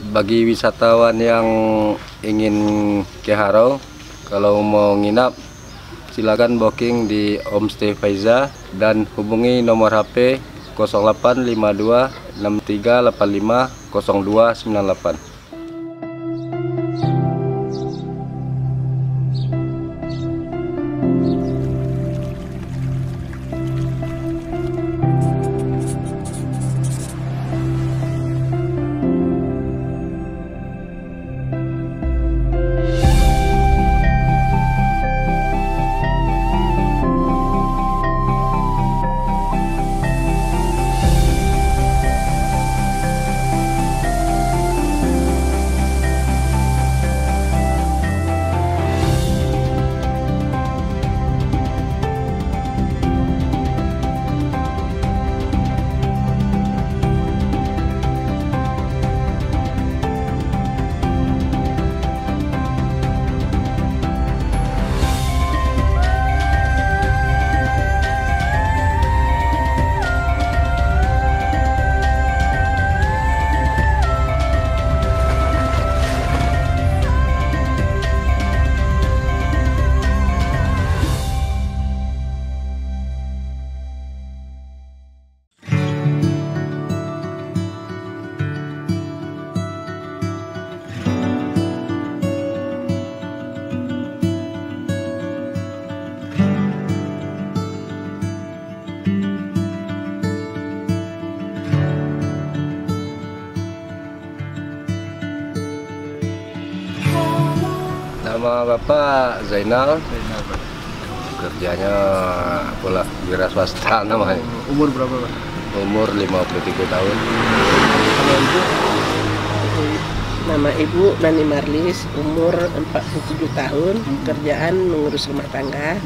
Bagi wisatawan yang ingin ke Harau, kalau mau nginap silakan booking di Homestay Faiza dan hubungi nomor HP 0852 6385 0298. Nama Bapak Zainal, kerjanya apalah wira swasta namanya. Umur berapa, Pak? Umur 53 tahun. Kalau Ibu? Nama Ibu Nani Marlis, umur 47 tahun, kerjaan mengurus rumah tangga.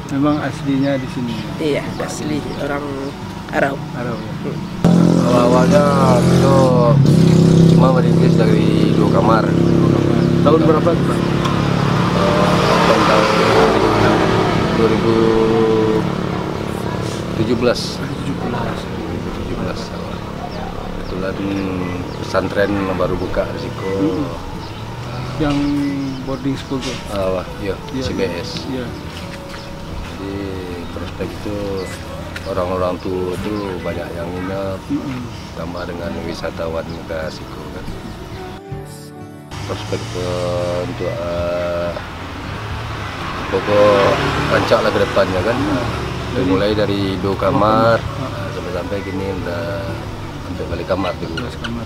Memang aslinya di sini? Iya, asli orang Harau. Harau ya? Awalnya itu cuma merintis dari 2 kamar. Tahun berapa tuh, Pak? Tahun 2017. 2017 awal. Kebetulan pesantren baru buka di situ. Yang boarding school tuh? Iya, CBS. Iya. Di prospek itu orang-orang tua itu banyak yang nginep, tambah dengan wisatawan ke situ kan. Prospek untuk pokok rancak lah ke depannya kan. Mulai dari 2 kamar sampai gini udah sampai balik kamar dulu. Kamar.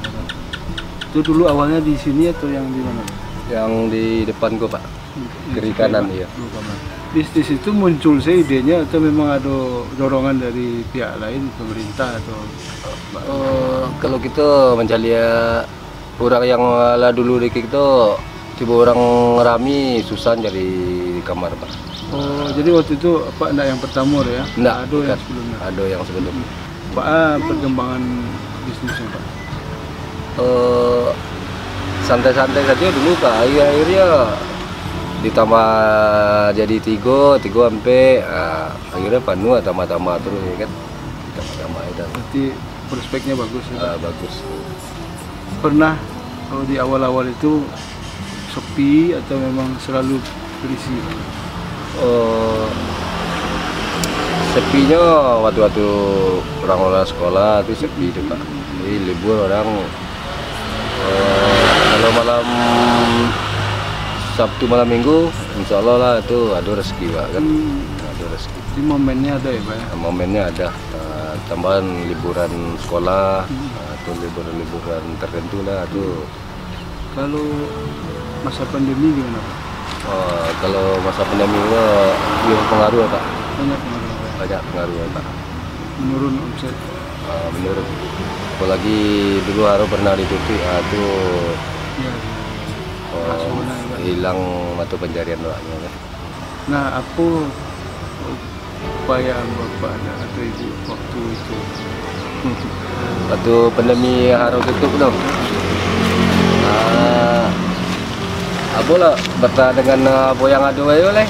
Itu dulu awalnya di sini atau yang di mana? Yang di depan gua, Pak. Kiri kanan ya. Bisnis itu muncul sih idenya atau memang ada dorongan dari pihak lain, pemerintah atau? Kalau kita mencari orang yang lah dulu di itu tiba orang rami susah cari kamar, Pak. Oh, jadi waktu itu Pak enggak yang pertama ya? Enggak, ada yang sebelumnya. Ada yang sebelumnya. Pak, perkembangan bisnisnya, Pak? Santai-santai saja dulu, Pak. Akhirnya ditambah jadi 3 sampai akhirnya penuh tambah-tambah terus ya kan. Tambah-tambah itu. Berarti prospeknya bagus ya? Bagus. Pernah kalau di awal-awal itu sepi atau memang selalu berisi? Sepinya waktu-waktu orang-orang sekolah itu sepi itu, Pak. Jadi libur orang kalau malam Sabtu malam Minggu insya Allah lah itu ada rezeki, Pak kan. Ada rezeki. Jadi momennya ada ya, Pak ya? Momennya ada, tambahan liburan sekolah atau liburan tertentu lah tuh. Kalau masa pandemi gimana, Pak? Kalau masa pandemi itu berpengaruh, Pak. Banyak pengaruh, Pak? Banyak pengaruh, Pak. Menurun omset? Menurun. Apalagi dulu Harau pernah ditutup, itu Ya. hilang mata pencarian doanya kan. Nah, apa upaya Bapak atau Ibu waktu itu? Waktu pandemi Harau tutup dong. Apa lah bertahan dengan apa yang ada aja oleh.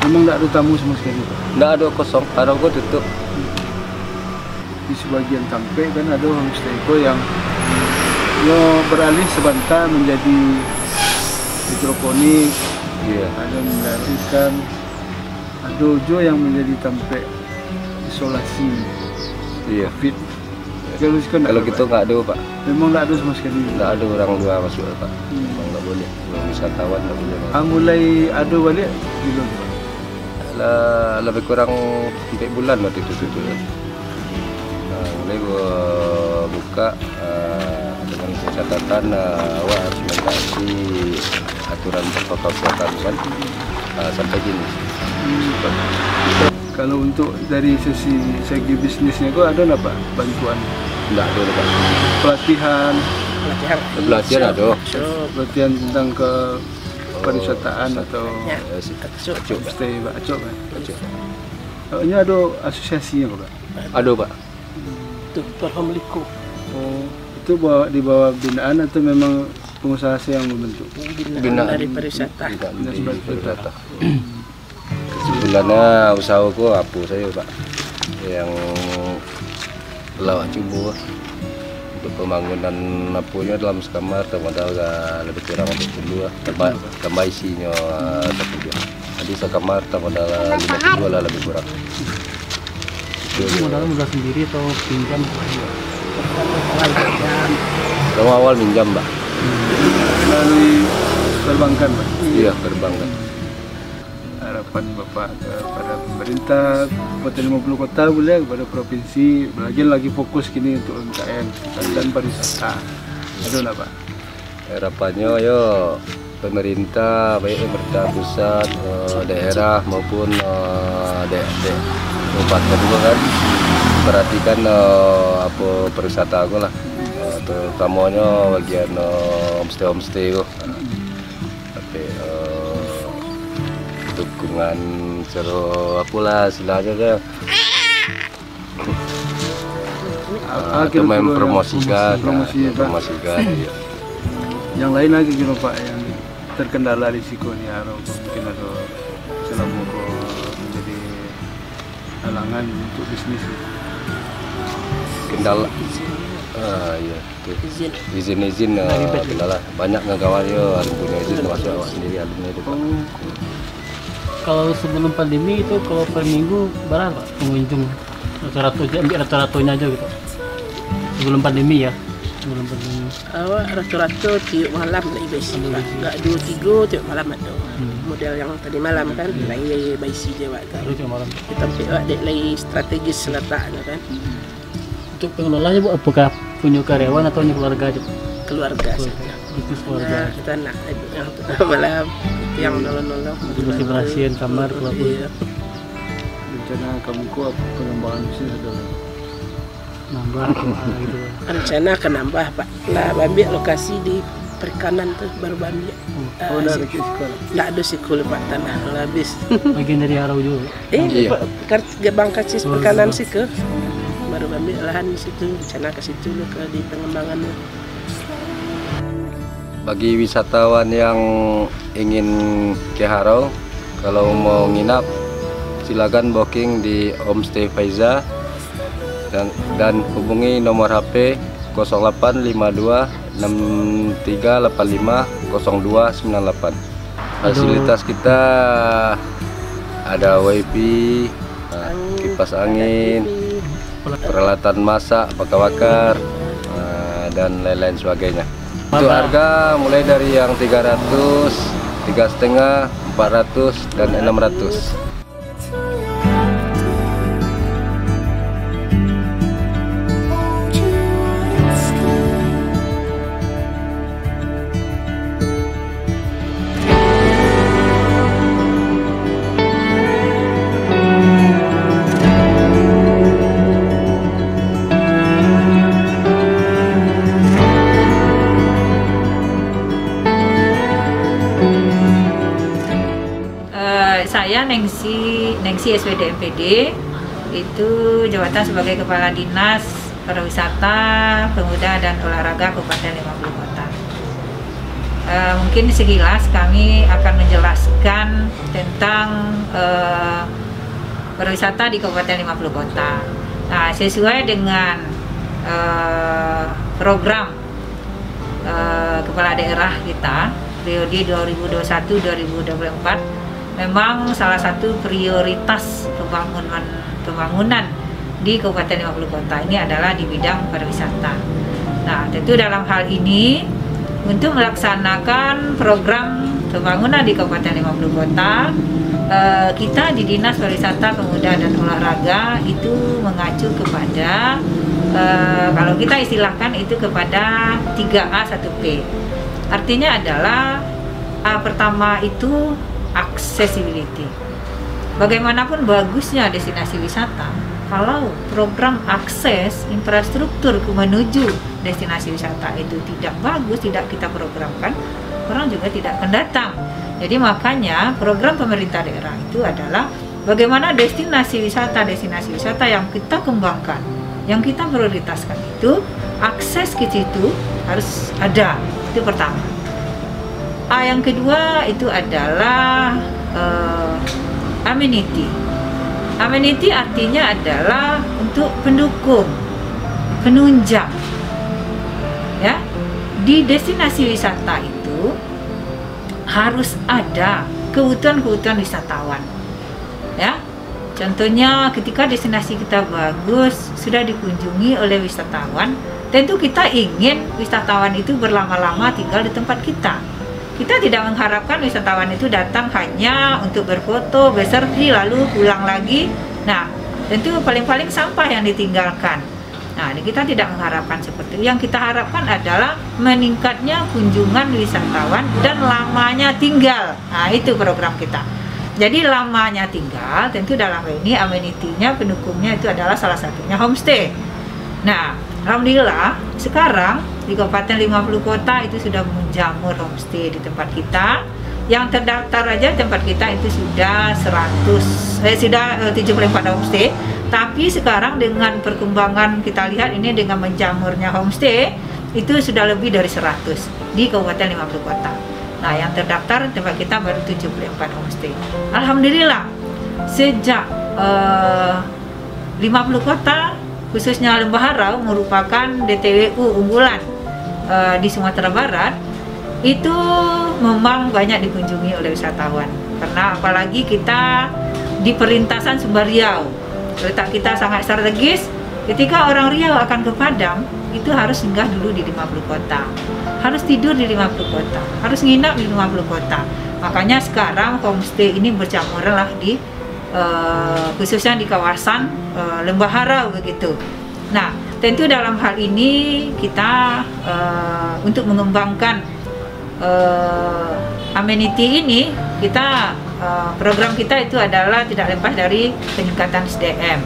Memang tidak ada tamu sama sekali, Pak? Tidak ada, kosong. Harau gua tutup. Di sebagian Tampe kan ada homestay yang Yo beralih sebentar menjadi hidroponik, Iya. ada mendarat ikan, ada juga yang menjadi tempat isolasi Iya. COVID. Kalau sekarang Kalau gitu nggak ada Pak, memang nggak ada sama sekali. nggak ada orang luar masuk Pak. Memang nggak boleh. Kalau wisatawan nggak boleh masuk. Mulai ada balik gitu. Lebih kurang 4 bulan waktu itu tutup. Mulai gua buka dengan catatan awak harus mentaati aturan protokol kesehatan kan sampai gini. Kalau untuk dari segi bisnisnya kok ada nggak Pak bantuan? Nggak ada Pak. Pelatihan Pelatihan ada. pelatihan tentang ke pariwisataan atau Ya. Acuk. stay Pak Acok kan? Acuk. Ini ada asosiasinya Pak. Ada Pak. Untuk Perhomliko Oh, itu di bawah binaan atau memang pengusaha saya yang membentuk? binaan dari pariwisata. Binaan dari pariwisata. Sebulannya usahaku apa saya Pak, yang lawak cubu untuk pembangunan apunya dalam sekamar modal lebih kurang 40 tambah isinya 10. Jadi sekamar modal 50 lah lebih kurang. Itu modalnya modal sendiri atau pinjam? Kalau awal minjam Mbak, Melalui perbankan Pak. iya perbankan. Harapan Bapak kepada pemerintah Kabupaten 50 Kota boleh kepada provinsi lagi fokus kini untuk UMKM dan pariwisata. Ada nggak Pak? Harapannya yo pemerintah baik pemerintah pusat, daerah maupun kabupaten juga kan perhatikan apa pariwisata aku lah, terutamanya bagian homestay tapi dukungan seru apalah istilahnya deh. Atau mempromosikan, mempromosikan. Iya. Yang lain lagi gitu Pak yang terkendala risikonya atau mungkin ada selama menjadi halangan untuk bisnis. Kendala, iya, izin kendala banyak ngekawan yo, harus punya izin masuk awak sendiri alumni itu Pak. Kalau sebelum pandemi itu kalau per minggu berapa Pak pengunjung? Rata-ratanya aja gitu. Sebelum pandemi ya. Sebelum pandemi. Awak rata-rata tiap malam lah baisi. Enggak 2-3 tiap malam ada. Model yang tadi malam kan lagi baisi je awak kan. Terus yang malam. Kita awak dek lagi strategis letaknya kan. Untuk pengelolanya Bu, apakah punya karyawan atau punya keluarga aja? Keluarga saja. Itu keluarga. Kita nak yang malam itu yang nolong-nolong. Bersih-bersihin kamar kalau Iya. Rencana kamu kok pengembangan bisnis ada? nambah gitu. Rencana akan nambah Pak. Lah ambil lokasi di perikanan tuh baru ambil. Oh, udah ada ke sekolah. Nggak ada sekolah Pak tanah kalau habis. Bagian dari Harau juga. Iya. Gebang kacis perikanan sih ke. Baru ambil lahan di situ, rencana ke situ loh ke di pengembangan. Bagi wisatawan yang ingin ke Harau, kalau mau nginap silakan booking di Homestay Faiza dan hubungi nomor HP 0852 6385 0298. Fasilitas kita ada WiFi, kipas angin, peralatan masak, bakar-bakar, dan lain-lain sebagainya. Untuk harga mulai dari yang 300, 3,5, 400, dan 600. Saya Nengsi SPD MPD, itu jabatan sebagai Kepala Dinas Pariwisata, Pemuda dan Olahraga Kabupaten 50 Kota. Mungkin sekilas kami akan menjelaskan tentang pariwisata di Kabupaten 50 Kota. Nah, sesuai dengan program kepala daerah kita periode 2021-2024 memang salah satu prioritas pembangunan di Kabupaten 50 Kota ini adalah di bidang pariwisata. Nah, tentu dalam hal ini untuk melaksanakan program pembangunan di Kabupaten 50 Kota, kita di Dinas Pariwisata, Pemuda dan Olahraga itu mengacu kepada kalau kita istilahkan itu kepada 3A 1P. Artinya adalah A pertama itu accessibility. Bagaimanapun bagusnya destinasi wisata, kalau program akses infrastruktur menuju destinasi wisata itu tidak bagus, tidak kita programkan, orang juga tidak akan datang. Jadi makanya program pemerintah daerah itu adalah bagaimana destinasi wisata yang kita kembangkan, yang kita prioritaskan itu akses ke situ harus ada. Itu pertama. A yang kedua itu adalah amenity. Amenity artinya adalah untuk pendukung, penunjang. Ya, di destinasi wisata itu harus ada kebutuhan-kebutuhan wisatawan. Ya, contohnya ketika destinasi kita bagus, sudah dikunjungi oleh wisatawan, tentu kita ingin wisatawan itu berlama-lama tinggal di tempat kita. Kita tidak mengharapkan wisatawan itu datang hanya untuk berfoto, berselfie, lalu pulang lagi. Nah, tentu paling-paling sampah yang ditinggalkan. Nah, kita tidak mengharapkan seperti itu. Yang kita harapkan adalah meningkatnya kunjungan wisatawan dan lamanya tinggal. Nah, itu program kita. Jadi lamanya tinggal, tentu dalam hal ini amenity-nya, pendukungnya itu adalah salah satunya homestay. Nah, alhamdulillah sekarang di Kabupaten 50 Kota itu sudah menjamur homestay di tempat kita. Yang terdaftar aja tempat kita itu sudah 74 homestay. Tapi sekarang dengan perkembangan kita lihat ini dengan menjamurnya homestay itu sudah lebih dari 100 di Kabupaten 50 Kota. Nah, yang terdaftar tempat kita baru 74 homestay. Alhamdulillah sejak 50 Kota khususnya Lembah Harau merupakan DTWU unggulan di Sumatera Barat, itu memang banyak dikunjungi oleh wisatawan. Karena apalagi kita di perlintasan Sumber Riau, letak kita sangat strategis. Ketika orang Riau akan ke Padang, itu harus singgah dulu di 50 Kota, harus tidur di 50 Kota, harus nginap di 50 Kota. Makanya sekarang homestay ini berjamur lah di khususnya di kawasan Lembah Harau begitu. Nah, tentu dalam hal ini kita untuk mengembangkan amenity ini, kita program kita itu adalah tidak lepas dari peningkatan SDM.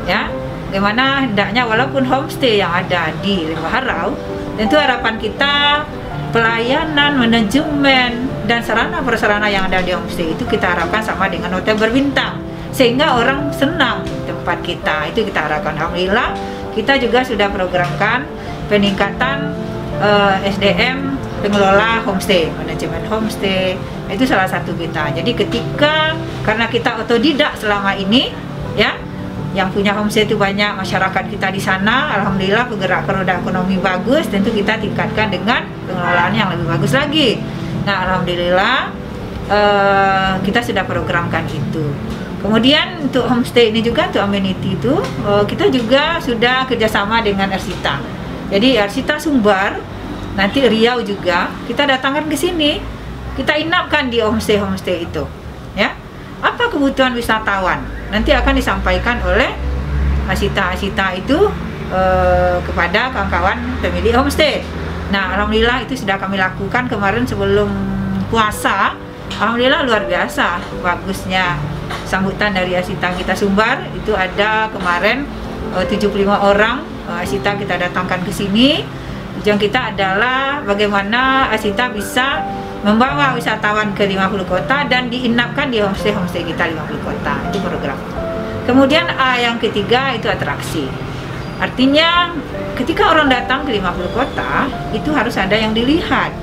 Ya, bagaimana hendaknya walaupun homestay yang ada di Lembah Harau, tentu harapan kita pelayanan, manajemen, dan sarana prasarana yang ada di homestay itu kita harapkan sama dengan hotel berbintang, sehingga orang senang tempat kita. Itu kita harapkan. Alhamdulillah kita juga sudah programkan peningkatan SDM pengelola homestay, manajemen homestay, itu salah satu kita. Jadi ketika karena kita otodidak selama ini, ya, yang punya homestay itu banyak masyarakat kita di sana. Alhamdulillah pergerakan roda ekonomi bagus, tentu kita tingkatkan dengan pengelolaan yang lebih bagus lagi. Nah, alhamdulillah kita sudah programkan itu. Kemudian untuk homestay ini juga, untuk amenity itu kita juga sudah kerjasama dengan Ersita. Jadi Ersita Sumbar, nanti Riau juga kita datangkan ke sini, kita inapkan di homestay itu, ya. Apa kebutuhan wisatawan nanti akan disampaikan oleh Asita itu kepada kawan-kawan pemilik homestay. Nah, alhamdulillah itu sudah kami lakukan kemarin sebelum puasa. Alhamdulillah luar biasa bagusnya sambutan dari Asita kita Sumbar. Itu ada kemarin 75 orang Asita kita datangkan ke sini. Tujuan kita adalah bagaimana Asita bisa membawa wisatawan ke 50 kota dan diinapkan di homestay kita 50 kota. Itu program. Kemudian A yang ketiga itu atraksi. Artinya ketika orang datang ke 50 kota itu harus ada yang dilihat.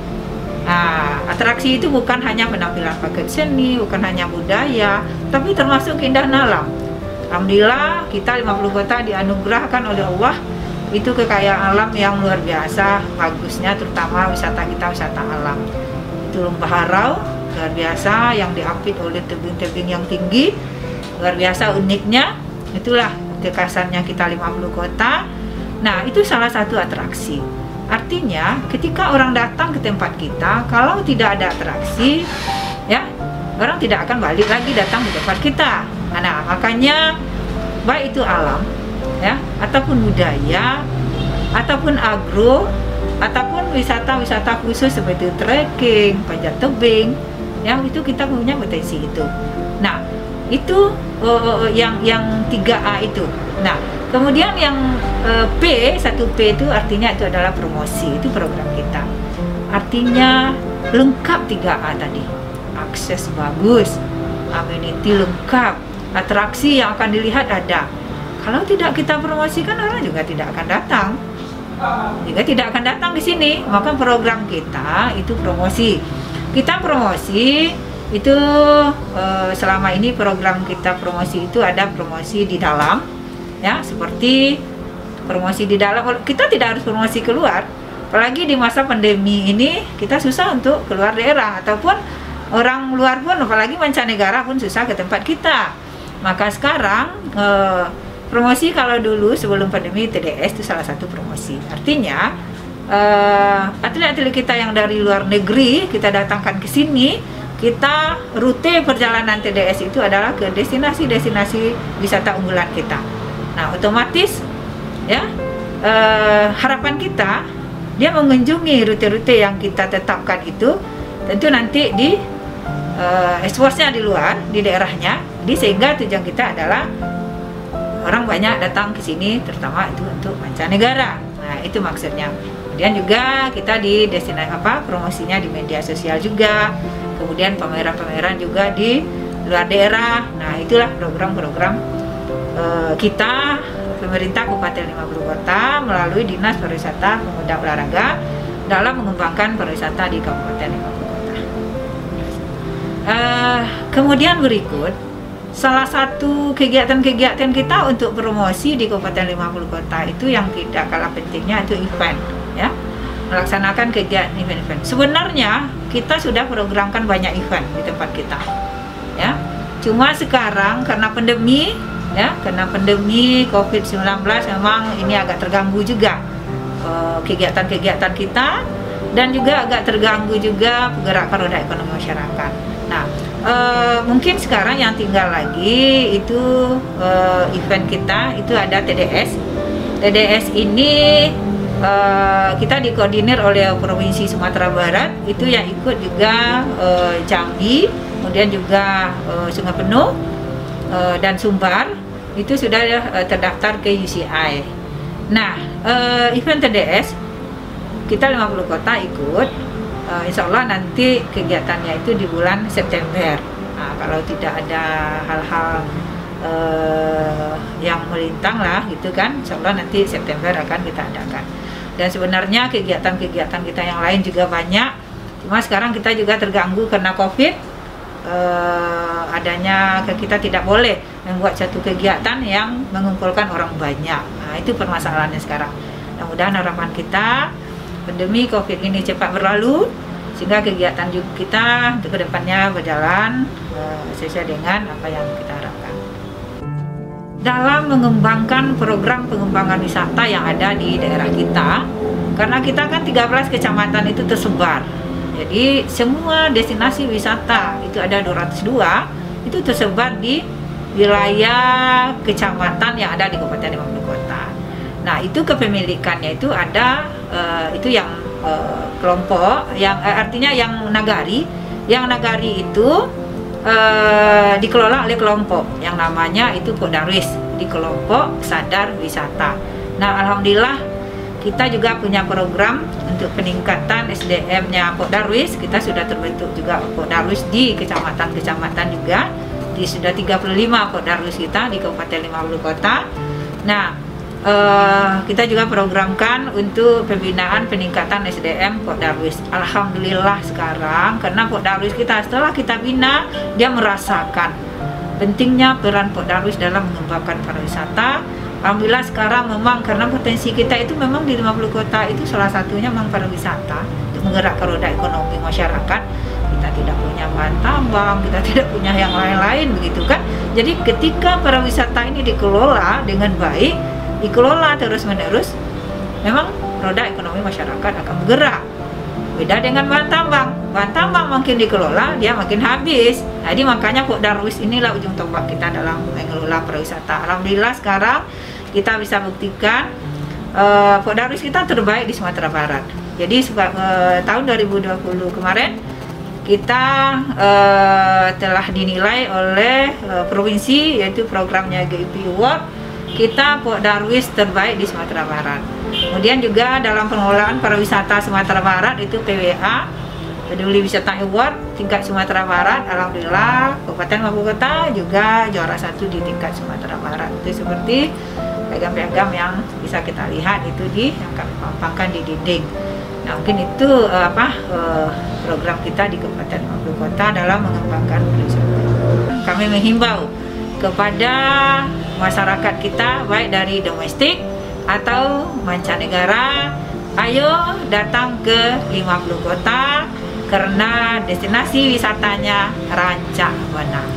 Nah, atraksi itu bukan hanya penampilan paket seni, bukan hanya budaya, tapi termasuk keindahan alam. Alhamdulillah kita 50 kota dianugerahkan oleh Allah itu kekayaan alam yang luar biasa bagusnya, terutama wisata kita, wisata alam. Itu Lembah Harau luar biasa yang diapit oleh tebing-tebing yang tinggi, luar biasa uniknya. Itulah kekhasannya kita 50 kota. Nah, itu salah satu atraksi. Artinya ketika orang datang ke tempat kita, kalau tidak ada atraksi, ya orang tidak akan balik lagi datang ke tempat kita. Nah, makanya baik itu alam, ya, ataupun budaya, ataupun agro, ataupun wisata-wisata khusus seperti trekking, panjat tebing, yang itu kita punya potensi itu. Nah, itu yang 3A itu. Nah, kemudian yang P, 1P itu artinya itu adalah promosi, itu program kita. Artinya lengkap 3A tadi. Akses bagus, amenity lengkap, atraksi yang akan dilihat ada. Kalau tidak kita promosikan, orang juga tidak akan datang. Juga tidak akan datang di sini. Maka program kita itu promosi. Kita promosi itu selama ini program kita promosi itu ada promosi di dalam, ya, seperti promosi di dalam. Kita tidak harus promosi keluar, apalagi di masa pandemi ini kita susah untuk keluar daerah, ataupun orang luar pun, apalagi mancanegara pun susah ke tempat kita. Maka sekarang promosi, kalau dulu sebelum pandemi TDS itu salah satu promosi. Artinya atlet-atlet kita yang dari luar negeri kita datangkan ke sini, kita rute perjalanan TDS itu adalah ke destinasi-destinasi wisata unggulan kita. Nah, otomatis ya harapan kita dia mengunjungi rute-rute yang kita tetapkan itu, tentu nanti di expose-nya di luar, di daerahnya, sehingga tujuan kita adalah orang banyak datang ke sini, terutama itu untuk mancanegara. Nah, itu maksudnya. Kemudian juga kita di destinasi promosinya di media sosial juga, kemudian pameran-pameran juga di luar daerah. Nah, itulah program-program kita pemerintah Kabupaten 50 Kota melalui Dinas Pariwisata Pemuda Olahraga dalam mengembangkan pariwisata di Kabupaten 50 Kota. Kemudian berikut, salah satu kegiatan-kegiatan kita untuk promosi di Kabupaten 50 Kota itu yang tidak kalah pentingnya itu event, ya, melaksanakan kegiatan event-event. Sebenarnya kita sudah programkan banyak event di tempat kita, ya. Cuma sekarang karena pandemi, ya, karena pandemi COVID-19 memang ini agak terganggu juga kegiatan-kegiatan kita, dan juga agak terganggu juga pergerakan roda ekonomi masyarakat. Nah, mungkin sekarang yang tinggal lagi itu event kita itu ada TDS. TDS ini kita dikoordinir oleh Provinsi Sumatera Barat, itu yang ikut juga Jambi, kemudian juga Sungai Penuh dan Sumbar, itu sudah terdaftar ke UCI. Nah, event TDS kita 50 kota ikut. Insya Allah nanti kegiatannya itu di bulan September. Nah, kalau tidak ada hal-hal yang melintang lah gitu kan, insya Allah nanti September akan kita adakan. Dan sebenarnya kegiatan-kegiatan kita yang lain juga banyak, cuma sekarang kita juga terganggu karena COVID. Adanya kita tidak boleh membuat satu kegiatan yang mengumpulkan orang banyak. Nah, itu permasalahannya sekarang. Mudah-mudahan harapan kita pandemi COVID ini cepat berlalu, sehingga kegiatan juga kita ke depannya berjalan sesuai dengan apa yang kita harapkan. Dalam mengembangkan program pengembangan wisata yang ada di daerah kita, karena kita kan 13 kecamatan itu tersebar. Jadi semua destinasi wisata itu ada 202, itu tersebar di wilayah kecamatan yang ada di Kabupaten 50 Kota. Nah, itu kepemilikannya itu ada itu yang kelompok yang artinya yang nagari. Yang nagari itu dikelola oleh kelompok yang namanya itu Pokdarwis, di kelompok sadar wisata. Nah, alhamdulillah kita juga punya program untuk peningkatan SDM-nya Pokdarwis. Kita sudah terbentuk juga Pokdarwis di kecamatan-kecamatan juga. Sudah 35 Pokdarwis kita di Kabupaten 50 Kota. Nah, kita juga programkan untuk pembinaan peningkatan SDM Pokdarwis. Alhamdulillah sekarang karena Pokdarwis kita setelah kita bina, dia merasakan pentingnya peran Pokdarwis dalam mengembangkan pariwisata, Alhamdulillah sekarang memang karena potensi kita itu memang di 50 kota itu salah satunya memang pariwisata untuk menggerakkan roda ekonomi masyarakat. Kita tidak punya bahan tambang, kita tidak punya yang lain-lain begitu kan. Jadi ketika pariwisata ini dikelola dengan baik, dikelola terus-menerus, memang roda ekonomi masyarakat akan bergerak. Beda dengan bahan tambang makin dikelola dia makin habis. Jadi makanya Pok Darwis inilah ujung tombak kita dalam mengelola pariwisata. Alhamdulillah sekarang kita bisa buktikan Pok Darwis kita terbaik di Sumatera Barat. Jadi tahun 2020 kemarin kita telah dinilai oleh provinsi, yaitu programnya GIP Award. Kita Pok Darwis terbaik di Sumatera Barat. Kemudian juga dalam pengelolaan pariwisata Sumatera Barat itu PWA, Peduli Wisata Award tingkat Sumatera Barat. Alhamdulillah Kabupaten Mampu Kota juga juara 1 di tingkat Sumatera Barat. Itu seperti piagam-piagam yang bisa kita lihat itu yang kami pampangkan di dinding. Nah, mungkin itu program kita di Kabupaten Mampu Kota dalam mengembangkan pariwisata. Kami menghimbau kepada masyarakat kita baik dari domestik atau mancanegara, ayo datang ke 50 kota karena destinasi wisatanya rancak benar.